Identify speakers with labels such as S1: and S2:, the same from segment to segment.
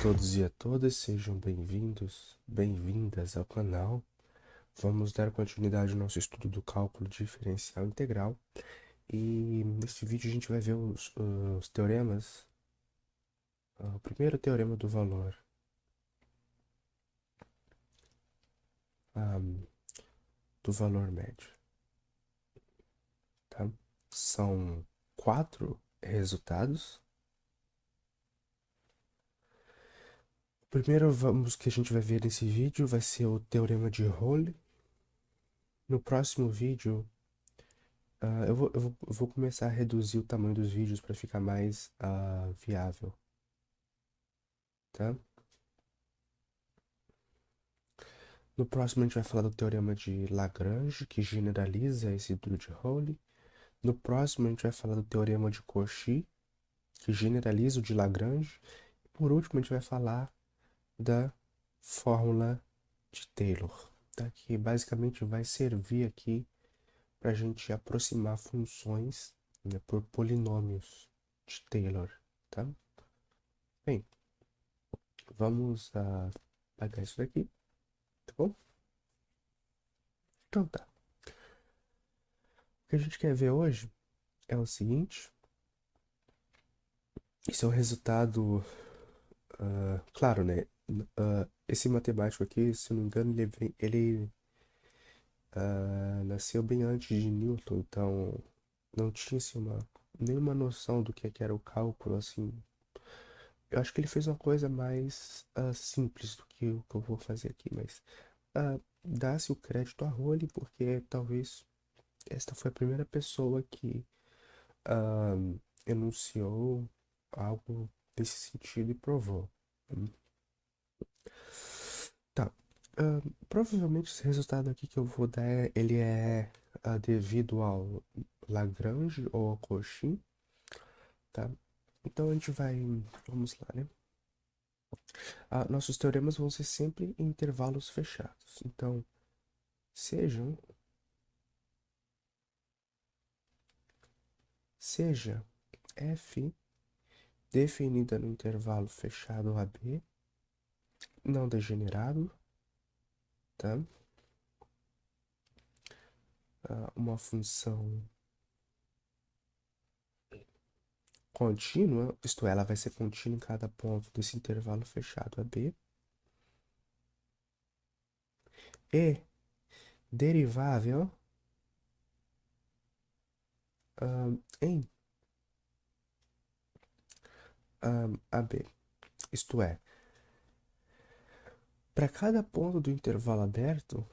S1: todos e a todas, sejam bem-vindos, bem-vindas ao canal. Vamos dar continuidade ao nosso estudo do cálculo diferencial integral. E nesse vídeo a gente vai ver os teoremas. O primeiro teorema do valor do valor médio, tá? São 4 resultados. O primeiro que a gente vai ver nesse vídeo vai ser o teorema de Rolle. No próximo vídeo eu vou começar a reduzir o tamanho dos vídeos para ficar mais viável, tá? No próximo a gente vai falar do teorema de Lagrange, que generaliza esse duro de Rolle. No próximo a gente vai falar do teorema de Cauchy, que generaliza o de Lagrange. E por último a gente vai falar da fórmula de Taylor, tá? Que basicamente vai servir aqui para a gente aproximar funções, né, por polinômios de Taylor, tá? Bem, vamos apagar isso daqui, tá bom? Então tá. O que a gente quer ver hoje é o seguinte. Esse é o resultado, claro, né? Esse matemático aqui, se não me engano, ele nasceu bem antes de Newton, então não tinha assim, nenhuma noção do que era o cálculo, assim. Eu acho que ele fez uma coisa mais simples do que o que eu vou fazer aqui, mas dá-se o crédito a Rowley, porque talvez esta foi a primeira pessoa que ah, enunciou algo nesse sentido e provou. Tá. Provavelmente esse resultado aqui que eu vou dar, ele é devido ao Lagrange ou ao Cauchy, tá? Então a gente vai, vamos lá, né? Nossos teoremas vão ser sempre em intervalos fechados. Então, sejam, seja f definida no intervalo fechado AB, não degenerado, tá? Uma função contínua, isto é, ela vai ser contínua em cada ponto desse intervalo fechado AB, e derivável em AB. Isto é, para cada ponto do intervalo aberto,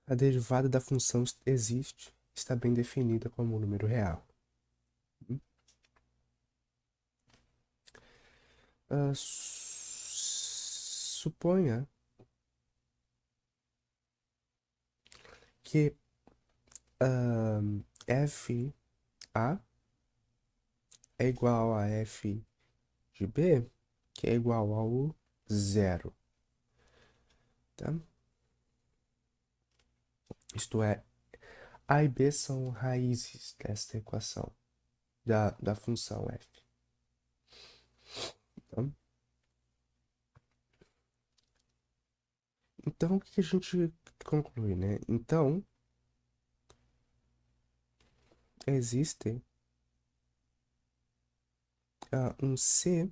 S1: a derivada da função existe, está bem definida como um número real. Suponha que f a é igual a f de b, que é igual ao zero, tá? Isto é, a e b são raízes desta equação, da função f. Tá? Então, o que a gente conclui, né? Então, existe um C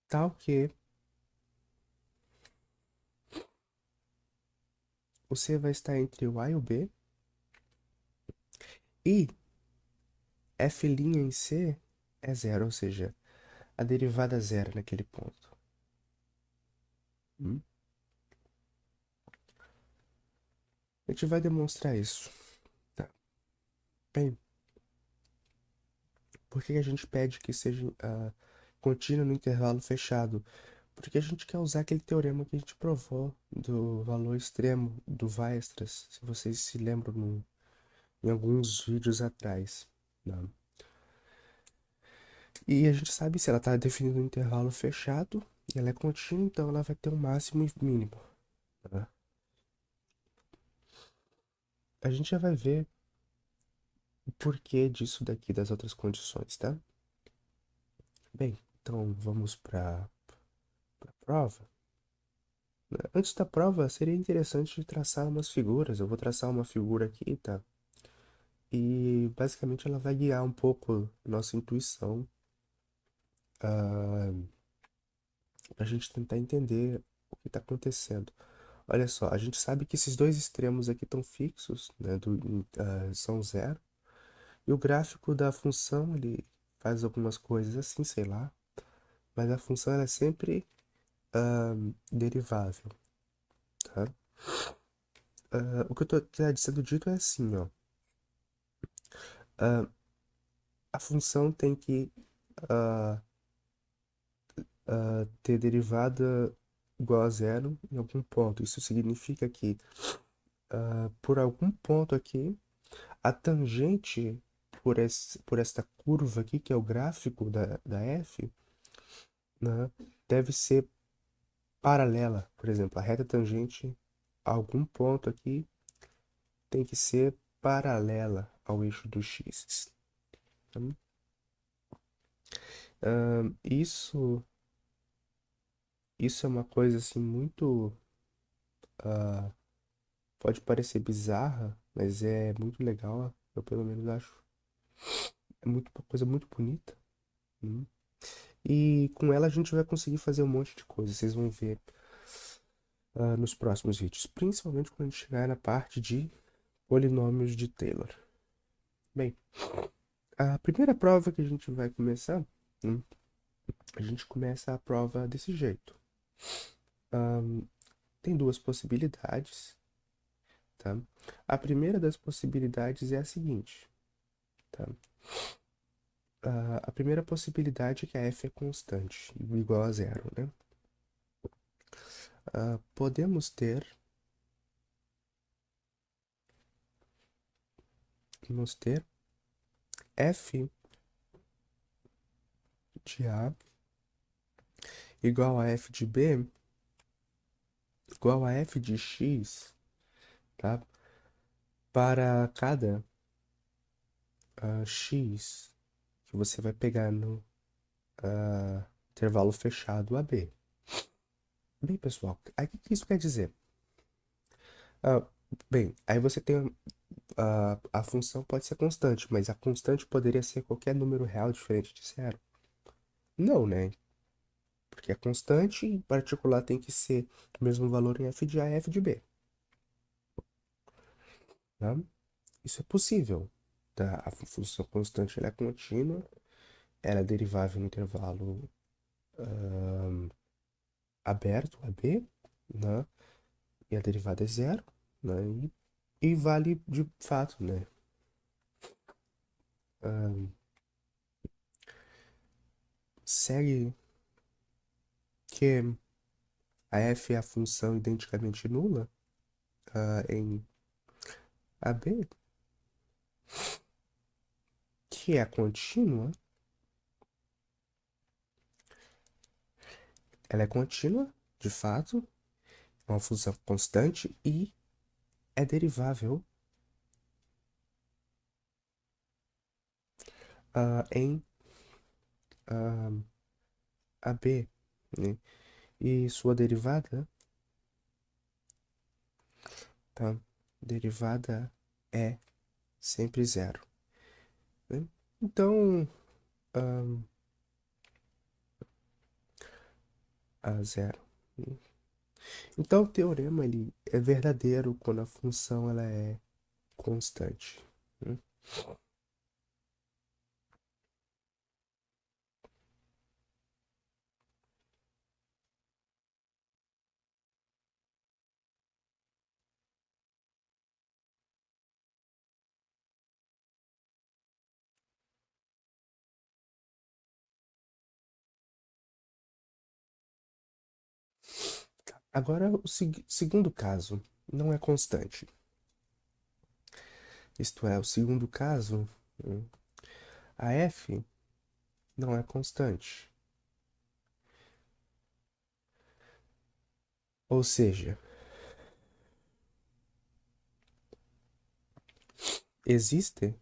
S1: tal que o C vai estar entre o A e o B, e f' em C é zero, ou seja, a derivada zero naquele ponto. A gente vai demonstrar isso. Tá. Bem, por que a gente pede que seja contínua no intervalo fechado? Porque a gente quer usar aquele teorema que a gente provou do valor extremo do Weierstrass, se vocês se lembram em alguns vídeos atrás. Né? E a gente sabe se ela está definida no intervalo fechado, e ela é contínua, então ela vai ter um máximo e mínimo. Tá? A gente já vai ver o porquê disso daqui, das outras condições, tá? Bem, então vamos para a prova. Antes da prova, seria interessante traçar umas figuras. Eu vou traçar uma figura aqui, tá? E basicamente ela vai guiar um pouco nossa intuição, para a gente tentar entender o que está acontecendo. Olha só, a gente sabe que esses dois extremos aqui estão fixos, né? São zero. E o gráfico da função, ele faz algumas coisas assim, sei lá. Mas a função ela é sempre derivável, tá? O que eu tô tá sendo dito é assim, ó. Ah, a função tem que ah, ter derivada igual a zero em algum ponto. Isso significa que por algum ponto aqui, a tangente por esta curva aqui, que é o gráfico da f, né, deve ser paralela. Por exemplo, a reta tangente a algum ponto aqui tem que ser paralela ao eixo do x. Tá? Isso, isso é uma coisa assim muito. Pode parecer bizarra, mas é muito legal. Eu pelo menos acho. É muito, uma coisa muito bonita. Né? E com ela a gente vai conseguir fazer um monte de coisa. Vocês vão ver nos próximos vídeos. Principalmente quando a gente chegar na parte de polinômios de Taylor. Bem, a primeira prova que a gente vai começar, né, a gente começa a prova desse jeito. Tem duas possibilidades, tá? A primeira das possibilidades é a seguinte, tá? A primeira possibilidade é que a f é constante, igual a zero, né? Podemos ter f de A igual a f de B igual a f de x, tá? Para cada x que você vai pegar no intervalo fechado AB. Bem, pessoal, aí o que isso quer dizer? Ah, bem, aí você tem a função pode ser constante, mas a constante poderia ser qualquer número real diferente de zero? Não, né? Porque a constante em particular tem que ser o mesmo valor em f de A e f de B. Tá? Isso é possível. Tá? A função constante ela é contínua, ela é derivável no intervalo aberto, AB, né? E a derivada é zero, né? E vale de fato, né? Segue que a f é a função identicamente nula em AB, que é contínua, ela é contínua, de fato, é uma função constante e é derivável em AB, né? E sua derivada, tá? Derivada é sempre zero, né? Então, a zero. Então, o teorema ele é verdadeiro quando a função ela é constante, né? Agora, o segundo caso não é constante. Isto é, o segundo caso, né, a f não é constante. Ou seja, existe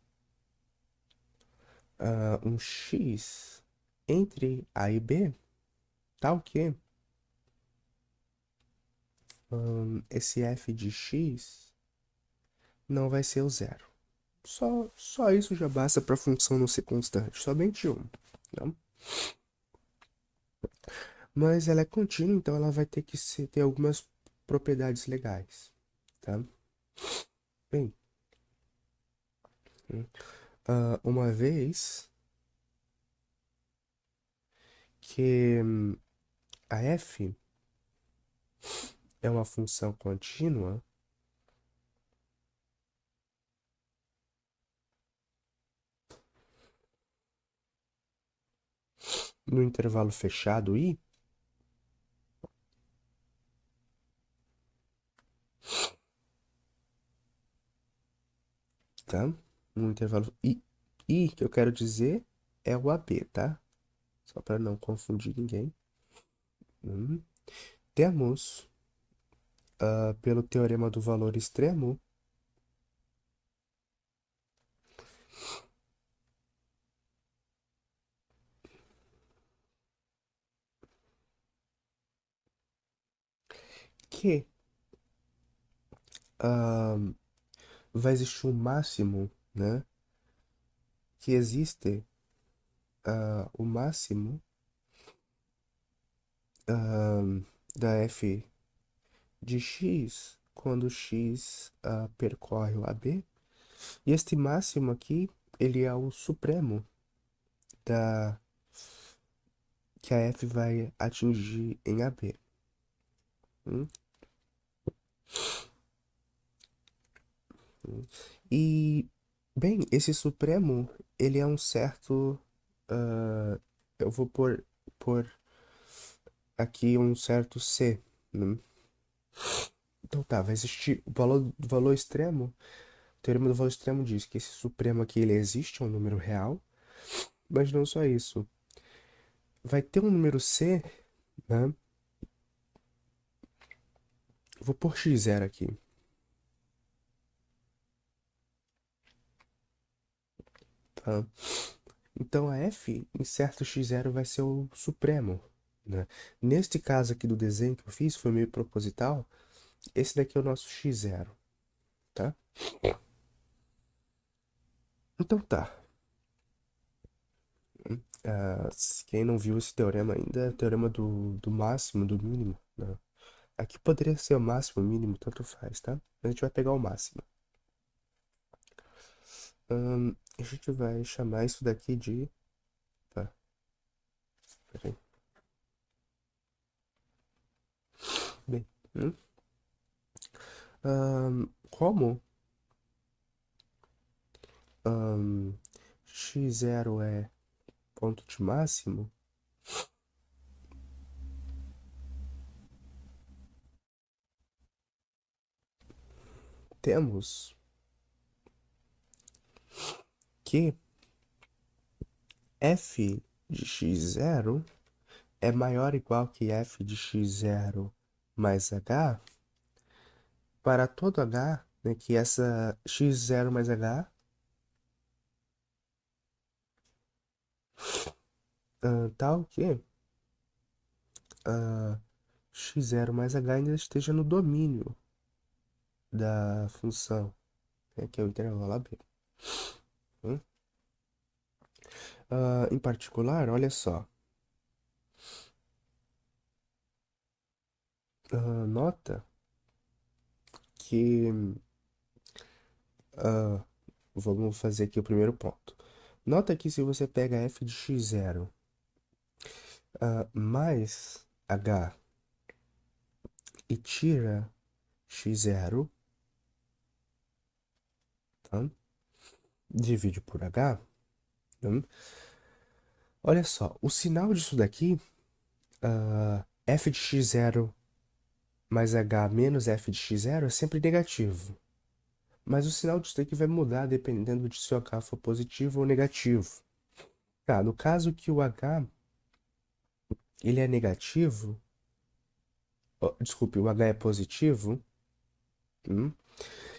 S1: um x entre A e B, tal que esse f de x não vai ser o zero. Só isso já basta para a função não ser constante, somente um. Tá? Mas ela é contínua, então ela vai ter que ter algumas propriedades legais. Tá? Bem, uma vez que a f é uma função contínua, no intervalo fechado I, tá? No intervalo I que eu quero dizer é o AB, tá? Só para não confundir ninguém. Temos, pelo teorema do valor extremo, que vai existir um máximo, né? Que existe o máximo da f de x quando x percorre o AB. E este máximo aqui, ele é o supremo da que a f vai atingir em AB. Hum? E, bem, esse supremo, ele é um certo... eu vou pôr aqui um certo C. Né? Então tá, vai existir o valor extremo. O teorema do valor extremo diz que esse supremo aqui, ele existe, é um número real. Mas não só isso. Vai ter um número C, né? Vou pôr x0 aqui. Tá? Então a f em certo x0 vai ser o supremo. Né? Neste caso aqui do desenho que eu fiz, foi meio proposital, esse daqui é o nosso x0, tá? Então tá. Quem não viu esse teorema ainda, é o teorema do máximo, do mínimo. Né? Aqui poderia ser o máximo, o mínimo, tanto faz, tá? A gente vai pegar o máximo. A gente vai chamar isso daqui de... Tá, peraí. Bem, como x0 é ponto de máximo, temos que f de x0 é maior ou igual que f de x0 mais h para todo h, né, que essa x0 mais h tal que x0 mais h ainda esteja no domínio da função, né, que é o intervalo AB. Hum? Em particular, olha só, nota que vamos fazer aqui o primeiro ponto. Nota que se você pega f de x0 mais h e tira x0, tá? Divide por h. Tá? Olha só, o sinal disso daqui, f de x0 mais h menos f de x0 é sempre negativo. Mas o sinal disso daqui vai mudar dependendo de se o h for positivo ou negativo. Tá, no caso que o h ele é negativo, desculpe, o h é positivo, o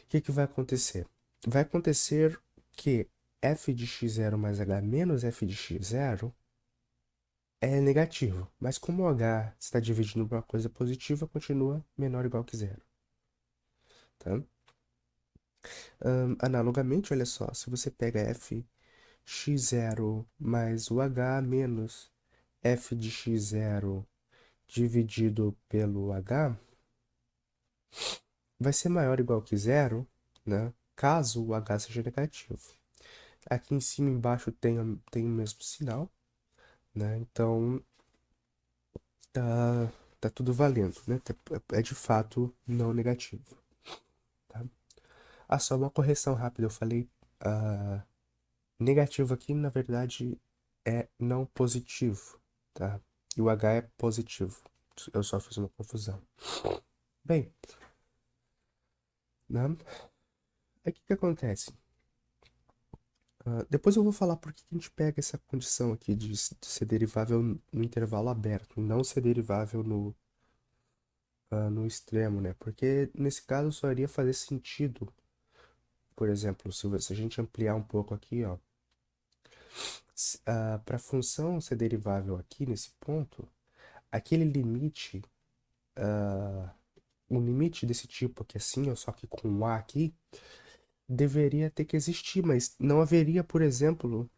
S1: que vai acontecer? Vai acontecer que f de x0 mais h menos f de x0 é negativo, mas como o h está dividindo por uma coisa positiva, continua menor ou igual que zero, tá? Analogamente, olha só, se você pega f x0 mais o h menos f de x0 dividido pelo h, vai ser maior ou igual que zero, né? Caso o h seja negativo. Aqui em cima e embaixo tem o mesmo sinal, né? Então, tá tudo valendo, né? É de fato não negativo, tá? Ah, só uma correção rápida, eu falei negativo aqui, na verdade, é não positivo, tá? E o H é positivo. Eu só fiz uma confusão. Bem, né? Aí o que acontece? Depois eu vou falar por que a gente pega essa condição aqui de ser derivável no intervalo aberto, não ser derivável no extremo, né? Porque nesse caso só iria fazer sentido, por exemplo, se a gente ampliar um pouco aqui, ó, para a função ser derivável aqui nesse ponto, aquele limite, um limite desse tipo aqui assim, ó, só que com um A aqui, deveria ter que existir, mas não haveria, por exemplo,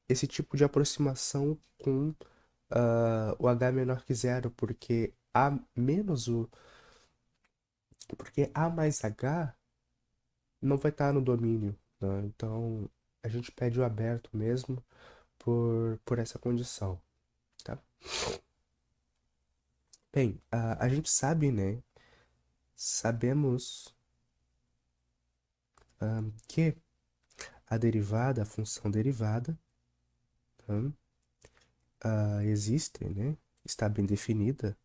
S1: esse tipo de aproximação com o H menor que zero, porque A menos o. Porque A mais H não vai estar no domínio, né? Então a gente pede o aberto mesmo por essa condição, tá? Bem, a gente sabe, né? Sabemos que a derivada, a função derivada, tá? Existe, né? Está bem definida.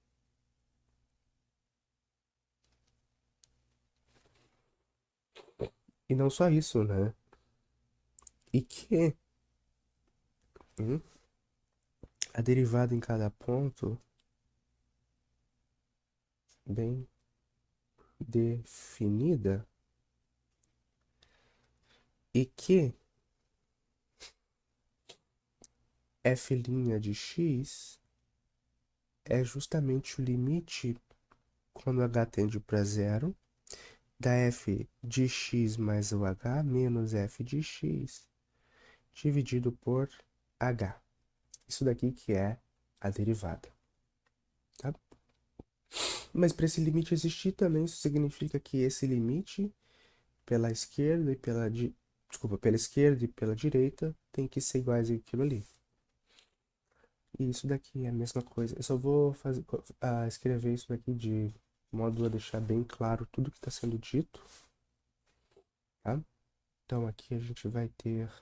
S1: E não só isso, né? E que a derivada em cada ponto bem definida e que f' de x é justamente o limite quando h tende para zero da f de x mais o h menos f de x dividido por h. Isso daqui que é a derivada, tá? Mas para esse limite existir também, isso significa que esse limite pela esquerda e desculpa, pela esquerda e pela direita tem que ser iguais àquilo ali. E isso daqui é a mesma coisa. Eu só vou escrever isso daqui de modo a deixar bem claro tudo que está sendo dito, tá? Então aqui a gente vai ter.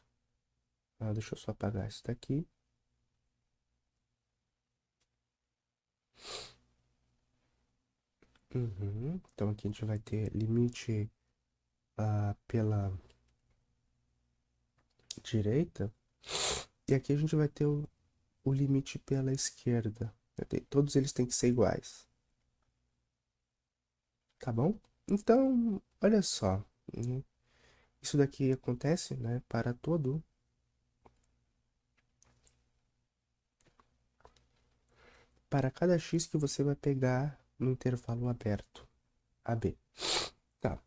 S1: Deixa eu só apagar isso daqui. Então aqui a gente vai ter limite pela direita. E aqui a gente vai ter o limite pela esquerda. Todos eles têm que ser iguais. Tá bom? Então, olha só. Isso daqui acontece, né, para cada x que você vai pegar no intervalo aberto, AB. Tá.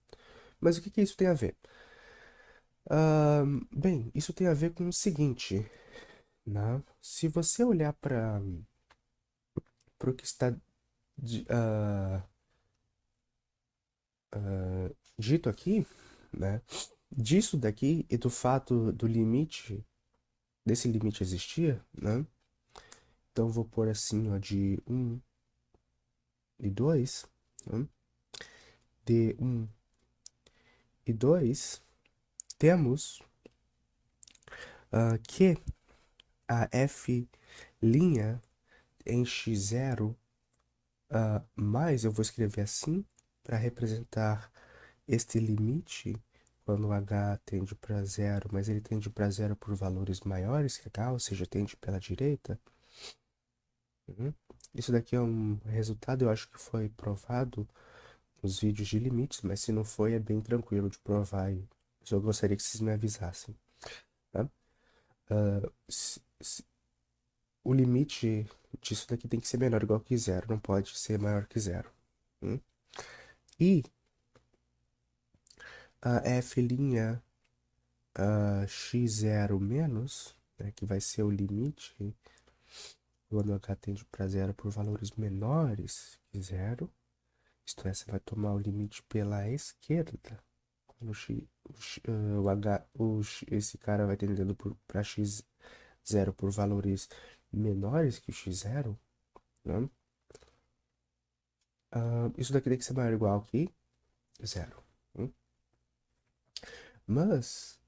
S1: Mas o que isso tem a ver? Bem, isso tem a ver com o seguinte, né? Se você olhar para o que está dito aqui, né? Disso daqui e do fato do limite, desse limite existir, né? Então vou pôr assim, ó, de 1 e 2, né? De 1 e 2, temos que a f' em x0 mais, eu vou escrever assim, para representar este limite, quando h tende para zero, mas ele tende para zero por valores maiores que h, ou seja, tende pela direita. Isso daqui é um resultado, eu acho que foi provado nos vídeos de limites, mas se não foi, é bem tranquilo de provar e eu só gostaria que vocês me avisassem, tá? o limite disso daqui tem que ser menor igual que zero, não pode ser maior que zero. E a f' x0 menos, né, que vai ser o limite quando h tende para zero por valores menores que zero. Isto é, você vai tomar o limite pela esquerda. Quando esse cara vai tendendo para x0 por valores menores que x0, né? Isso daqui tem que ser maior ou igual que zero. Né? Mas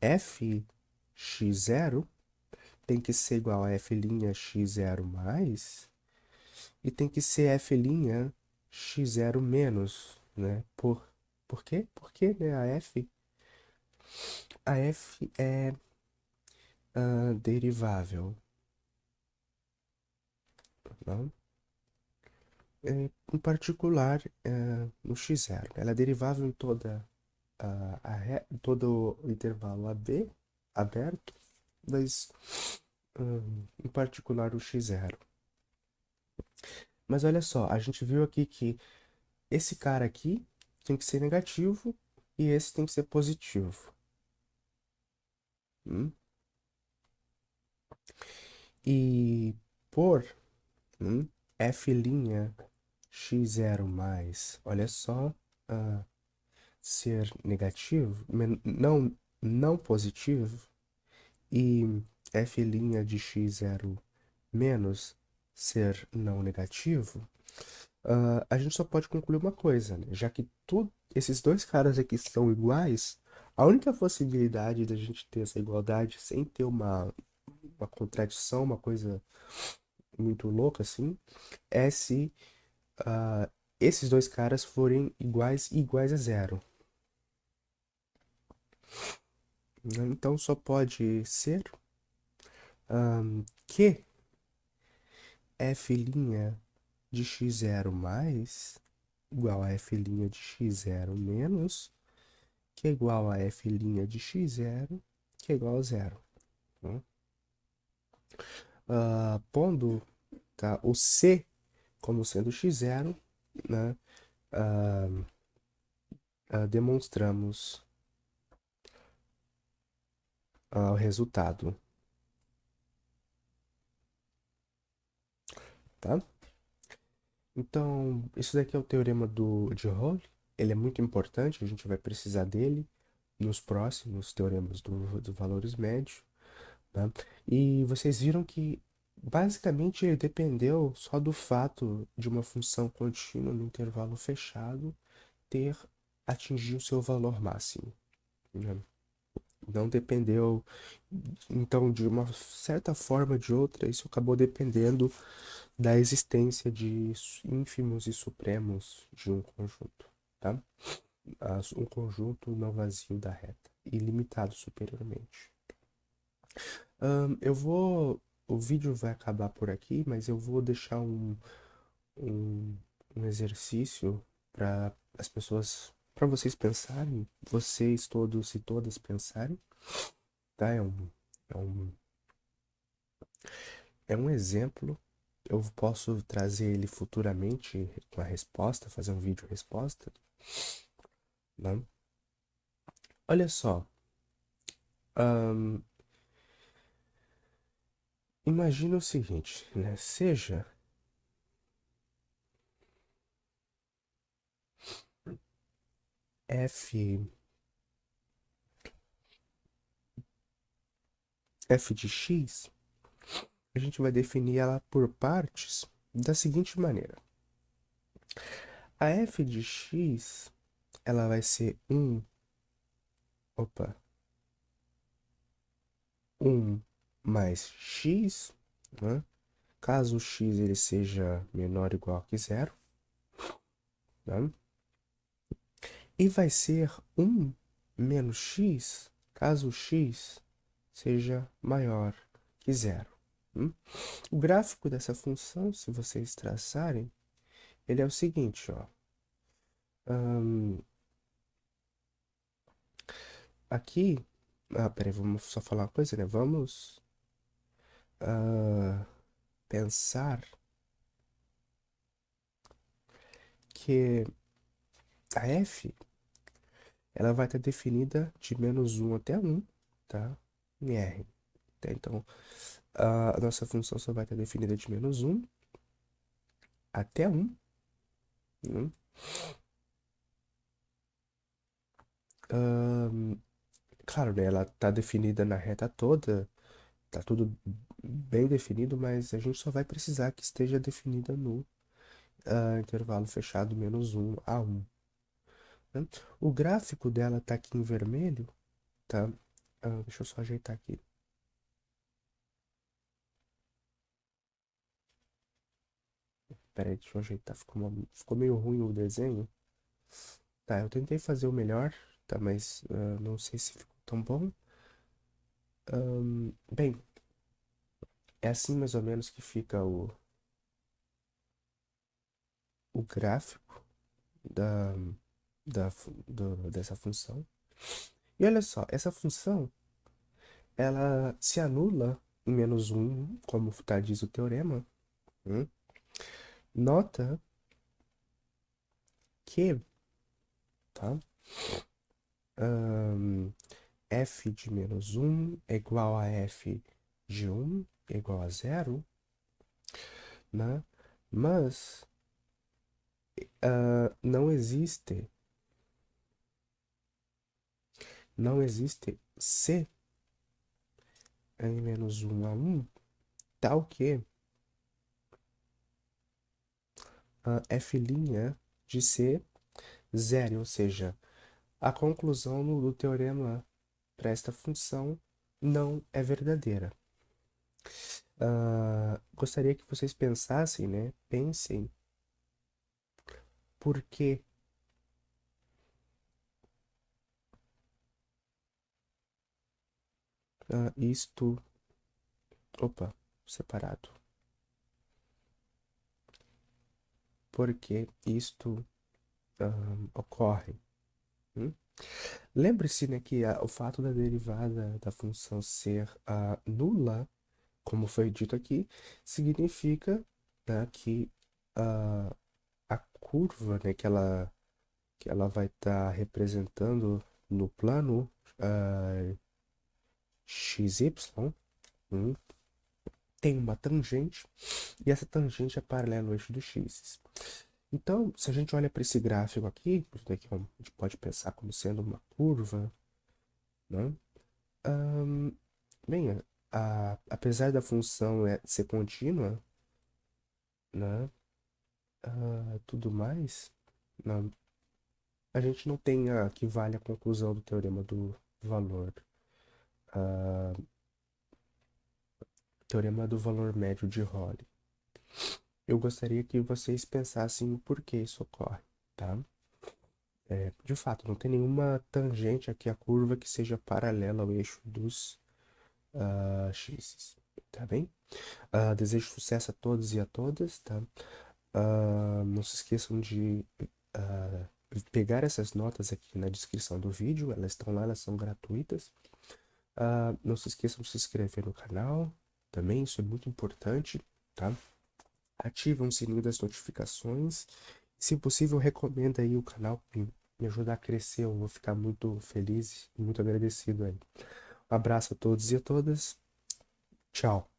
S1: f x0 tem que ser igual a f' x0 mais e tem que ser f' x0 menos, né? Por quê? Porque, né, a f é derivável, não? Em particular no x0. Ela é derivável em todo o intervalo AB aberto, mas em particular no x0. Mas olha só, a gente viu aqui que esse cara aqui tem que ser negativo e esse tem que ser positivo. Hum? E por f' x0 mais, olha só, ser negativo, não positivo, e f' de x0 menos ser não negativo, a gente só pode concluir uma coisa, né? Já que esses dois caras aqui são iguais, a única possibilidade da gente ter essa igualdade sem ter uma contradição, uma coisa muito louca assim, é se esses dois caras forem iguais a zero. Então só pode ser que f' de x0 mais igual a f' de x0 menos, que é igual a f' de x0, que é igual a zero. Né? Pondo o c como sendo x0, né? Demonstramos o resultado. Tá? Então, isso daqui é o teorema de Rolle. Ele é muito importante, a gente vai precisar dele nos próximos teoremas dos valores médios. Tá? E vocês viram que basicamente ele dependeu só do fato de uma função contínua no intervalo fechado ter atingido o seu valor máximo. Né? Não dependeu, então, de uma certa forma ou de outra, isso acabou dependendo da existência de ínfimos e supremos de um conjunto, tá? Um conjunto não vazio da reta, ilimitado superiormente. Eu vou. O vídeo vai acabar por aqui, mas eu vou deixar um, um exercício para as pessoas, para vocês pensarem, vocês todos e todas pensarem, tá? É um, é um exemplo. Eu posso trazer ele futuramente com a resposta, fazer um vídeo resposta, né? Olha só, imagina o seguinte, né? Seja f de x, a gente vai definir ela por partes da seguinte maneira. A f de x, ela vai ser 1 mais x, né? Caso x ele seja menor ou igual que zero, né? E vai ser 1 menos x, caso x seja maior que zero. O gráfico dessa função, se vocês traçarem, ele é o seguinte, ó. Aqui, peraí, vamos só falar uma coisa, né? pensar que a f ela vai estar definida de -1 até 1, tá? Em R. Tá? Então, a nossa função só vai estar definida de -1 até 1. Né? Claro, né? Ela está definida na reta toda, tá tudo bem definido, mas a gente só vai precisar que esteja definida no intervalo fechado -1 a 1. Né? O gráfico dela tá aqui em vermelho, tá? Deixa eu só ajeitar aqui. Pera aí, deixa eu ajeitar. Ficou meio ruim o desenho. Tá, eu tentei fazer o melhor, tá? Mas não sei se ficou tão bom. Bem, é assim mais ou menos que fica o gráfico da, dessa função. E olha só, essa função, ela se anula em -1, como diz o teorema. Hum? Nota que, tá? F de -1 é igual a F de 1 é igual a 0, né? Mas não existe C em -1 a 1 tal que F' de C 0, ou seja, a conclusão do teorema para esta função não é verdadeira. Gostaria que vocês pensassem, né? Pensem por que isto. Opa, separado. Por que isto ocorre? Lembre-se, né, que o fato da derivada da função ser nula, como foi dito aqui, significa, né, que a curva, né, que ela vai estar representando no plano XY, tem uma tangente, e essa tangente é paralela ao eixo do x. Então, se a gente olha para esse gráfico aqui, isso daqui a gente pode pensar como sendo uma curva, né? Bem, apesar da função ser contínua, né? Tudo mais, né, a gente não tem que vale a conclusão do teorema do valor. Teorema do valor médio de Rayleigh. Eu gostaria que vocês pensassem no porquê isso ocorre, tá? De fato, não tem nenhuma tangente aqui à curva que seja paralela ao eixo dos x, tá bem? Desejo sucesso a todos e a todas, tá? Não se esqueçam de pegar essas notas aqui na descrição do vídeo, elas estão lá, elas são gratuitas. Não se esqueçam de se inscrever no canal, também, isso é muito importante, tá? Ative o sininho das notificações. Se possível, recomenda aí o canal para me ajudar a crescer. Eu vou ficar muito feliz e muito agradecido aí. Um abraço a todos e a todas. Tchau.